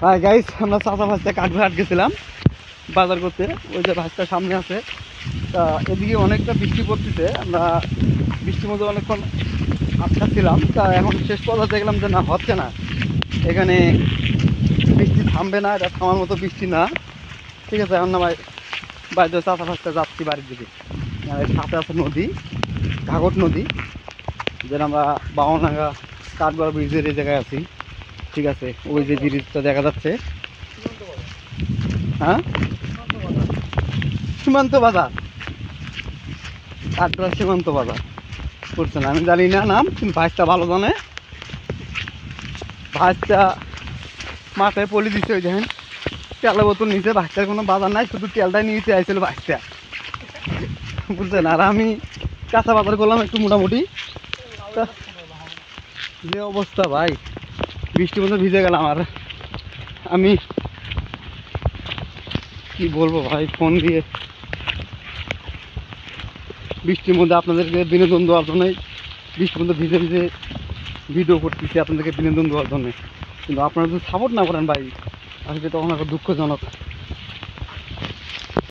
হ্যাঁ গাইস, আমরা চাচা ভাজতে কাঠঘাট গেছিলাম বাজার করতে। ওই যে ভাজটা সামনে আছে। তা এদিকে অনেকটা বৃষ্টি পড়তেছে। আমরা বৃষ্টির মধ্যে অনেকক্ষণ আটকা ছিলাম। তা এখন শেষ পর্যায়ে দেখলাম যে না, হচ্ছে না, এখানে বৃষ্টি থামবে না, এটা থামার মতো বৃষ্টি না। ঠিক আছে, এখন না ভাই বাইরে চাচা ভাজতে যাচ্ছি বাড়ির দিকে। আর এর সাথে আছে নদী, ঘাঘট নদী, যেন আমরা বাউনাগা কাঠগড় ব্রিজের এই জায়গায় আছি। ঠিক আছে, ওই যে ব্রিজটা দেখা যাচ্ছে। হ্যাঁ, সীমান্ত বাজার, কাঠগড় সীমান্ত বাজার করছেন, আমি জানি না নাম, কিন্তু ভাইসটা ভালো জানে। ভাইসটা মাথায় পলি দিচ্ছে, ওই দেখেন তেলের বোতল নিচে। ভাইসটার কোনো বাজার নাই, শুধু তেলটাই নিতে আইছিল ভাইসটা, বুঝছেন। আর আমি কাঁচা বাজার করলাম একটু মোটামুটি। তা যে অবস্থা ভাই, বৃষ্টির মধ্যে ভিজে গেলাম। আর আমি কি বলবো ভাই, ফোন দিয়ে বৃষ্টির মধ্যে আপনাদেরকে বিনোদন দেওয়ার জন্য, বৃষ্টির মধ্যে ভিজে ভিজে ভিডিও করতেছি আপনাদেরকে বিনোদন দেওয়ার জন্য। কিন্তু আপনারা যদি সাপোর্ট না করেন ভাই, আসলে তখন একটা দুঃখজনক।